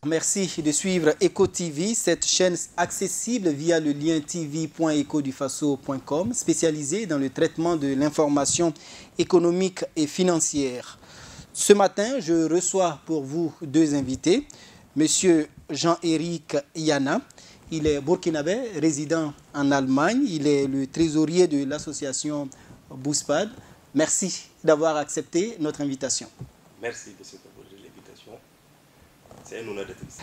Merci de suivre Eco TV, cette chaîne accessible via le lien tv.ecodufaso.com, spécialisée dans le traitement de l'information économique et financière. Ce matin, je reçois pour vous deux invités. Monsieur Jean-Éric Yana, il est burkinabé, résident en Allemagne. Il est le trésorier de l'association Bouspad. Merci d'avoir accepté notre invitation. Merci de cette invitation. C'est un honneur d'être ici.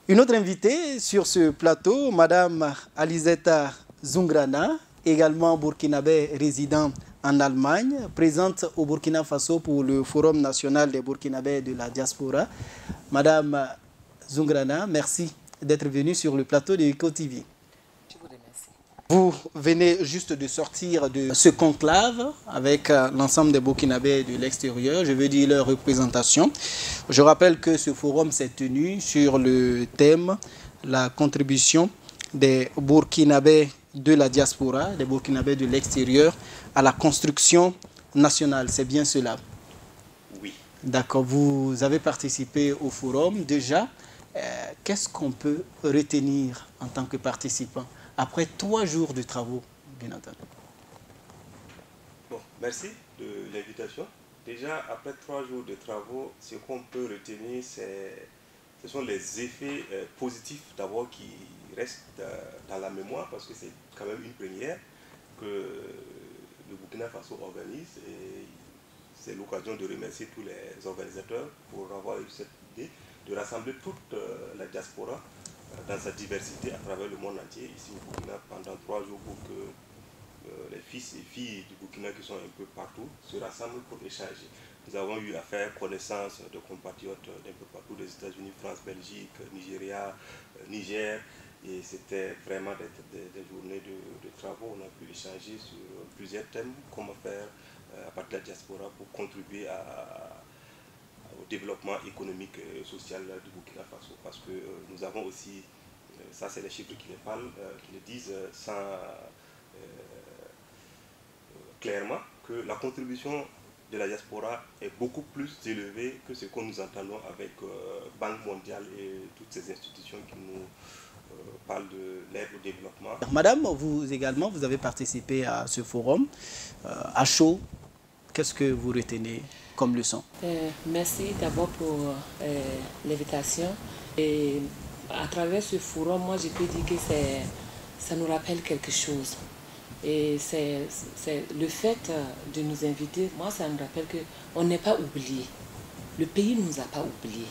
Une autre invitée sur ce plateau, Madame Alizeta Zungrana, également burkinabé résident en Allemagne, présente au Burkina Faso pour le Forum national des Burkinabés de la diaspora. Madame Zungrana, merci d'être venue sur le plateau de Eco TV. Je vous remercie. Vous venez juste de sortir de ce conclave avec l'ensemble des Burkinabés de l'extérieur, je veux dire leur représentation. Je rappelle que ce forum s'est tenu sur le thème « La contribution des Burkinabés de la diaspora, des Burkinabés de l'extérieur, à la construction nationale ». C'est bien cela? Oui. D'accord. Vous avez participé au forum. Déjà, qu'est-ce qu'on peut retenir en tant que participant après 3 jours de travaux, bien entendu? Bon, merci de l'invitation. Déjà, après 3 jours de travaux, ce qu'on peut retenir, ce sont les effets positifs d'abord qui restent dans la mémoire, parce que c'est quand même une première que le Burkina Faso organise. Et c'est l'occasion de remercier tous les organisateurs pour avoir eu cette idée de rassembler toute la diaspora dans sa diversité à travers le monde entier, ici au Burkina, pendant 3 jours, pour que les fils et filles du Burkina qui sont un peu partout se rassemblent pour échanger. Nous avons eu à faire connaissance de compatriotes d'un peu partout, des États-Unis, France, Belgique, Nigeria, Niger, et c'était vraiment des journées de travaux. On a pu échanger sur plusieurs thèmes, comment faire à partir de la diaspora pour contribuer au développement économique et social du Burkina Faso, parce que nous avons aussi, ça c'est les chiffres qui le parlent, qui le disent clairement, que la contribution de la diaspora est beaucoup plus élevée que ce que nous entendons avec Banque mondiale et toutes ces institutions qui nous parlent de l'aide au développement. Madame, vous également, vous avez participé à ce forum. À chaud, qu'est-ce que vous retenez comme leçon? Merci d'abord pour l'invitation. Et à travers ce forum, moi je peux dire que ça nous rappelle quelque chose. Et c'est le fait de nous inviter, moi ça me rappelle qu'on n'est pas oublié. Le pays ne nous a pas oubliés.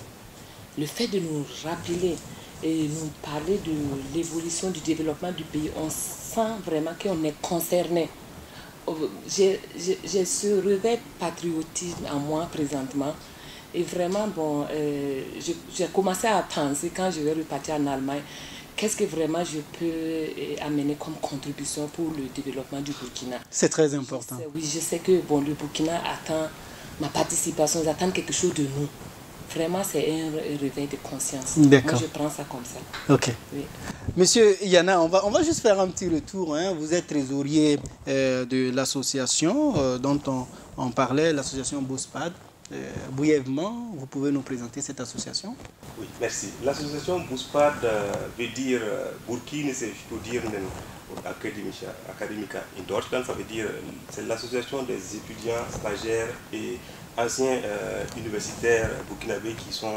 Le fait de nous rappeler et nous parler de l'évolution du développement du pays, on sent vraiment qu'on est concerné. J'ai ce réveil patriotisme en moi présentement. Et vraiment, bon, j'ai commencé à penser, quand je vais repartir en Allemagne, qu'est-ce que vraiment je peux amener comme contribution pour le développement du Burkina. C'est très important. Oui, je sais que bon, le Burkina attend ma participation, ils attendent quelque chose de nous. Vraiment, c'est un réveil de conscience. D'accord. Moi, je prends ça comme ça. Ok. Oui. Monsieur Yana, on va juste faire un petit retour. Hein. Vous êtes trésorier de l'association dont on parlait, l'association Bouspad. Brièvement, vous pouvez nous présenter cette association? Oui, merci. L'association Bouspad veut dire Burkina, c'est pour dire Académica in Deutschland, ça veut dire c'est l'association des étudiants, stagiaires et anciens universitaires burkinabés qui sont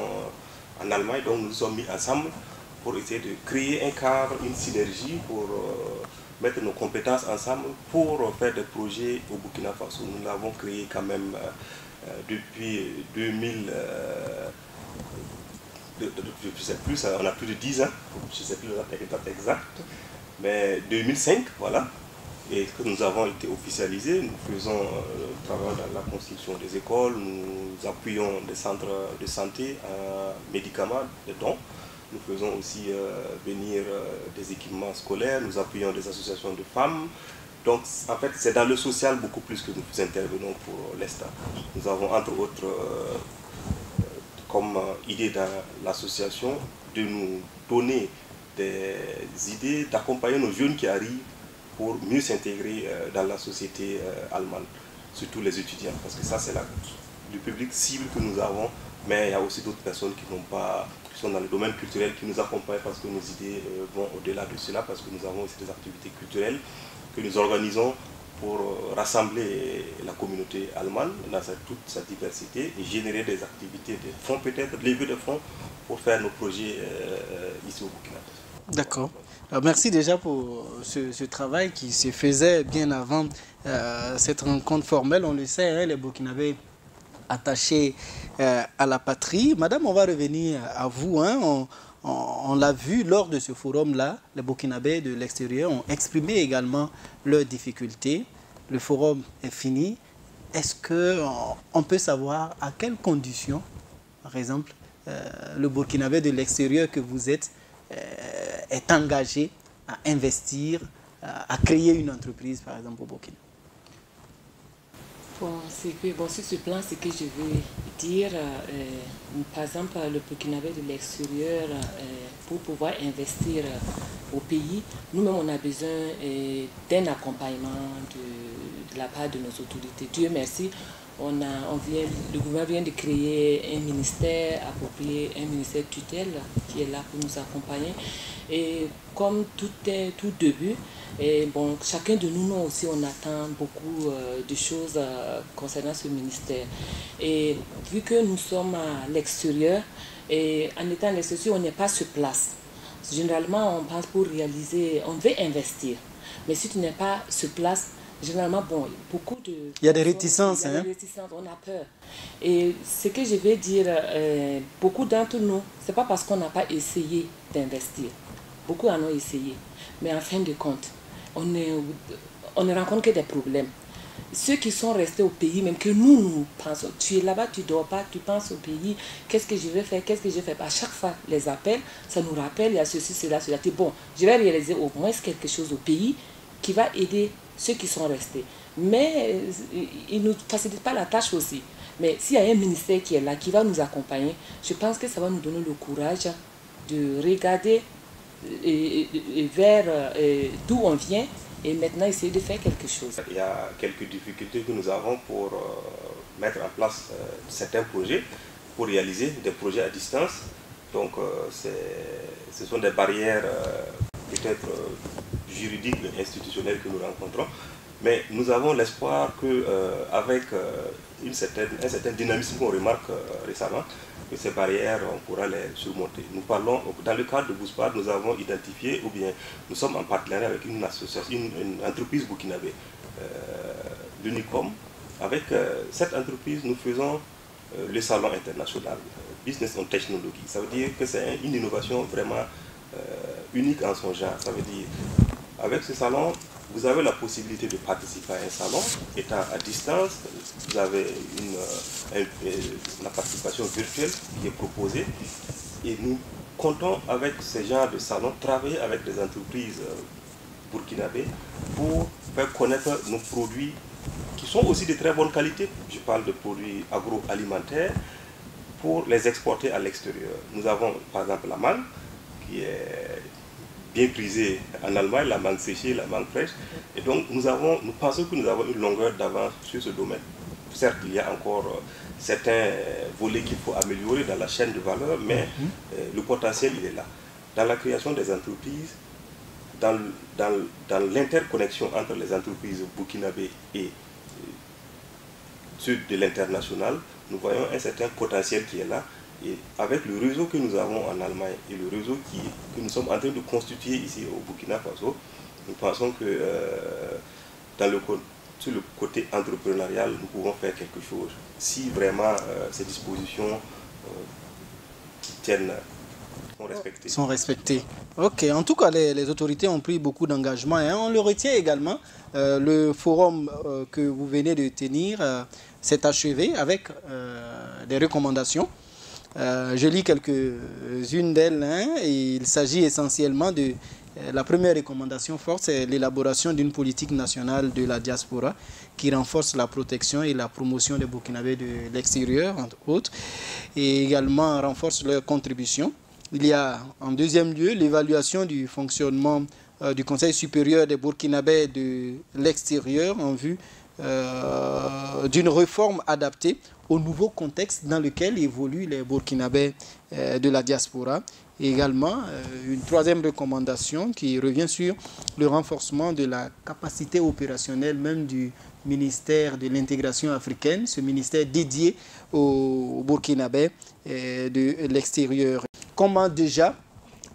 en Allemagne. Donc nous nous sommes mis ensemble pour essayer de créer un cadre, une synergie pour mettre nos compétences ensemble pour faire des projets au Burkina Faso. Nous l'avons créé quand même depuis 2000, je ne sais plus, on a plus de 10 ans, je ne sais plus la date exacte, mais 2005, voilà. Et que nous avons été officialisés, nous faisons travail dans la construction des écoles, nous appuyons des centres de santé, médicaments, des dons. Nous faisons aussi venir des équipements scolaires, nous appuyons des associations de femmes. Donc en fait c'est dans le social beaucoup plus que nous intervenons pour l'instant. Nous avons entre autres comme idée dans l'association de nous donner des idées, d'accompagner nos jeunes qui arrivent pour mieux s'intégrer dans la société allemande, surtout les étudiants, parce que ça c'est le public cible que nous avons, mais il y a aussi d'autres personnes qui n'ont pas qui sont dans le domaine culturel, qui nous accompagnent parce que nos idées vont au-delà de cela, parce que nous avons aussi des activités culturelles que nous organisons pour rassembler la communauté allemande dans toute sa diversité et générer des activités, des fonds peut-être, lever des fonds pour faire nos projets ici au Burkina Faso. D'accord. Merci déjà pour ce travail qui se faisait bien avant cette rencontre formelle. On le sait, hein, les Burkinabés attachés à la patrie. Madame, on va revenir à vous. Hein. On l'a vu lors de ce forum-là, les Burkinabés de l'extérieur ont exprimé également leurs difficultés. Le forum est fini. Est-ce qu'on peut savoir à quelles conditions, par exemple, le Burkinabé de l'extérieur que vous êtes est engagé à investir, à créer une entreprise, par exemple, au Burkina? Bon, sur ce plan, ce que je veux dire, par exemple, le Burkinabé de l'extérieur, pour pouvoir investir au pays, nous-mêmes, on a besoin d'un accompagnement de la part de nos autorités. Dieu merci, le gouvernement vient de créer un ministère approprié, un ministère tutelle qui est là pour nous accompagner. Et comme tout début, et bon, chacun de nous aussi, on attend beaucoup de choses concernant ce ministère. Et vu que nous sommes à l'extérieur, et en étant à l'extérieur, on n'est pas sur place. Généralement, on pense pour réaliser, on veut investir. Mais si tu n'es pas sur place, généralement, bon, beaucoup de... Il y a des réticences. Il y a des réticences, on a peur. Et ce que je vais dire, beaucoup d'entre nous, ce n'est pas parce qu'on n'a pas essayé d'investir. Beaucoup en ont essayé. Mais en fin de compte, on ne rencontre que des problèmes. Ceux qui sont restés au pays, même que nous pensons, tu es là-bas, tu ne dors pas, tu penses au pays, qu'est-ce que je vais faire, qu'est-ce que je vais faire. À chaque fois, les appels, ça nous rappelle, il y a ceci, cela, cela. Bon, je vais réaliser au moins quelque chose au pays qui va aider ceux qui sont restés. Mais il ne nous facilite pas la tâche aussi. Mais s'il y a un ministère qui est là, qui va nous accompagner, je pense que ça va nous donner le courage de regarder vers d'où on vient et maintenant essayer de faire quelque chose. Il y a quelques difficultés que nous avons pour mettre en place certains projets, pour réaliser des projets à distance. Donc ce sont des barrières peut-être juridiques et institutionnelles que nous rencontrons. Mais nous avons l'espoir qu'avec un certain dynamisme qu'on remarque récemment, que ces barrières, on pourra les surmonter. Nous parlons, dans le cadre de Bouspar, nous avons identifié, ou bien nous sommes en partenariat avec une association, une entreprise burkinabé, l'Unicom. Avec cette entreprise, nous faisons le salon international, Business on Technology. Ça veut dire que c'est une innovation vraiment unique en son genre. Ça veut dire, avec ce salon, vous avez la possibilité de participer à un salon, étant à distance, vous avez la participation virtuelle qui est proposée. Et nous comptons avec ce genre de salon travailler avec des entreprises burkinabées pour faire connaître nos produits qui sont aussi de très bonne qualité. Je parle de produits agroalimentaires pour les exporter à l'extérieur. Nous avons par exemple la mangue qui est bien prisée en Allemagne, la mangue séchée, la mangue fraîche. Et donc nous pensons que nous avons une longueur d'avance sur ce domaine. Certes, il y a encore certains volets qu'il faut améliorer dans la chaîne de valeur, mais le potentiel, il est là. Dans la création des entreprises, dans l'interconnexion entre les entreprises burkinabées et ceux de l'international, nous voyons un certain potentiel qui est là. Et avec le réseau que nous avons en Allemagne et le réseau que nous sommes en train de constituer ici au Burkina Faso, nous pensons que sur le côté entrepreneurial, nous pouvons faire quelque chose si vraiment ces dispositions sont respectées. Ok, en tout cas, les autorités ont pris beaucoup d'engagement. Hein. On le retient également. Le forum que vous venez de tenir s'est achevé avec des recommandations. Je lis quelques-unes d'elles. Hein, et il s'agit essentiellement de... La première recommandation forte, c'est l'élaboration d'une politique nationale de la diaspora qui renforce la protection et la promotion des Burkinabés de l'extérieur, entre autres, et également renforce leur contribution. Il y a en deuxième lieu l'évaluation du fonctionnement du Conseil supérieur des Burkinabés de l'extérieur en vue d'une réforme adaptée au nouveau contexte dans lequel évoluent les Burkinabés de la diaspora. Et également, une troisième recommandation qui revient sur le renforcement de la capacité opérationnelle même du ministère de l'intégration africaine, ce ministère dédié aux Burkinabés de l'extérieur. Comment déjà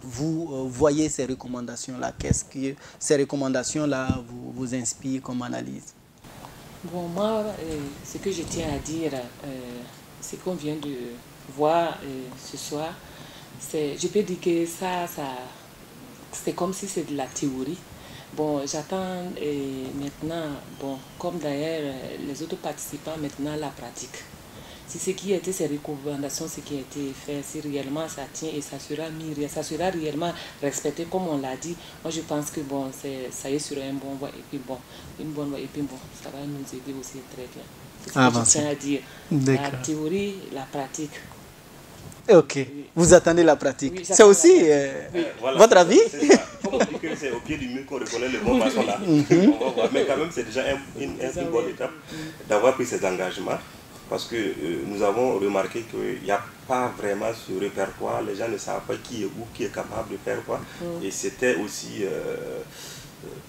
vous voyez ces recommandations-là? Qu'est-ce que ces recommandations-là vous inspirent comme analyse? Bon, moi, ce que je tiens à dire, ce qu'on vient de voir ce soir, je peux dire que c'est comme si c'est de la théorie. Bon, j'attends maintenant, bon, comme d'ailleurs les autres participants, maintenant la pratique. Si ce qui a été ces recommandations, ce qui a été fait, si réellement ça tient et ça sera réellement respecté comme on l'a dit, moi je pense que bon, ça y est sur un bon voie et puis bon, une bonne voie et puis bon, ça va nous aider aussi très bien. C'est ce que je tiens à dire. La théorie, la pratique. Ok, vous attendez la pratique. Oui, c'est aussi voilà, votre avis? C'est ça. Il faut dire que c'est au pied du mur qu'on reconnaît le bon maçon là. On va voir. Mais quand même, c'est déjà une bonne étape d'avoir pris ces engagements. Parce que nous avons remarqué qu'il n'y a pas vraiment ce répertoire. Les gens ne savent pas qui est où, qui est capable de faire quoi. Et c'était aussi,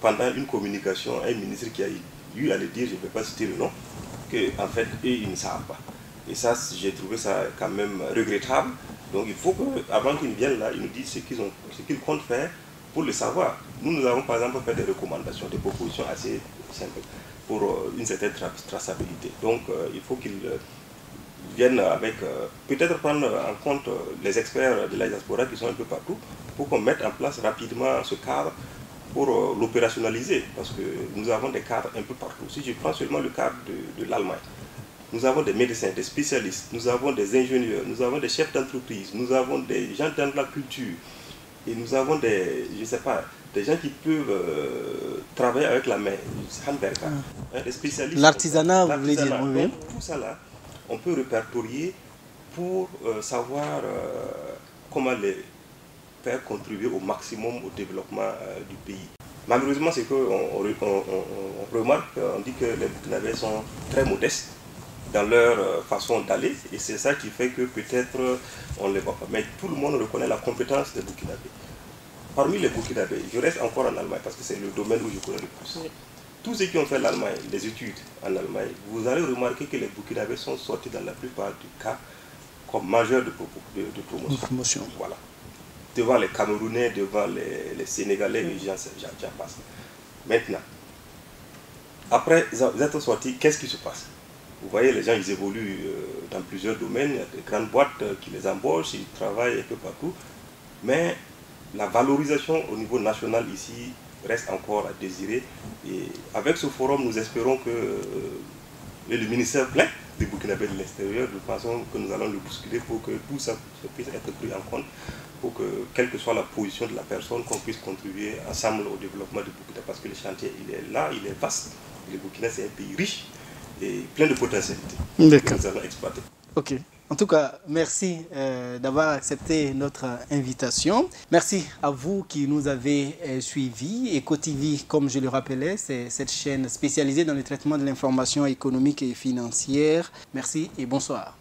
pendant une communication, un ministre qui a eu à le dire, je ne peux pas citer le nom, qu'en fait, eux, ils ne savent pas. Et ça, j'ai trouvé ça quand même regrettable. Donc il faut qu'avant qu'ils viennent là, ils nous disent ce qu'ils comptent faire pour le savoir. Nous avons par exemple fait des recommandations, des propositions assez simples pour une certaine traçabilité. Donc il faut qu'ils viennent avec, peut-être prendre en compte les experts de la diaspora qui sont un peu partout, pour qu'on mette en place rapidement ce cadre pour l'opérationnaliser. Parce que nous avons des cadres un peu partout. Si je prends seulement le cadre de l'Allemagne, nous avons des médecins, des spécialistes, nous avons des ingénieurs, nous avons des chefs d'entreprise, nous avons des gens dans la culture, et nous avons des, je sais pas, des gens qui peuvent travailler avec la main, des spécialistes. L'artisanat, vous voulez dire, oui. Donc, tout ça là, on peut répertorier pour savoir comment les faire contribuer au maximum au développement du pays. Malheureusement, c'est qu'on remarque, on dit que les Burkinabés sont très modestes dans leur façon d'aller, et c'est ça qui fait que peut-être on ne les voit pas. Mais tout le monde reconnaît la compétence des Burkinabés. Parmi les Burkinabés, je reste encore en Allemagne parce que c'est le domaine où je connais le plus. Oui. Tous ceux qui ont fait l'Allemagne, des études en Allemagne, vous allez remarquer que les Burkinabés sont sortis dans la plupart du cas comme majeurs de promotion. Voilà. Devant les Camerounais, devant les Sénégalais, et j'en passe. Maintenant, après être sortis, qu'est-ce qui se passe? Vous voyez, les gens, ils évoluent dans plusieurs domaines. Il y a des grandes boîtes qui les embauchent, ils travaillent un peu partout. Mais la valorisation au niveau national ici reste encore à désirer. Et avec ce forum, nous espérons que le ministère plein des Burkinabés de l'extérieur, nous pensons que nous allons le bousculer pour que tout ça puisse être pris en compte, pour que, quelle que soit la position de la personne, qu'on puisse contribuer ensemble au développement du Burkina, parce que le chantier, il est là, il est vaste. Le Burkina, c'est un pays riche et plein de potentialités que nous allons exploiter. Ok. En tout cas, merci d'avoir accepté notre invitation. Merci à vous qui nous avez suivis. EcoTV, comme je le rappelais, c'est cette chaîne spécialisée dans le traitement de l'information économique et financière. Merci et bonsoir.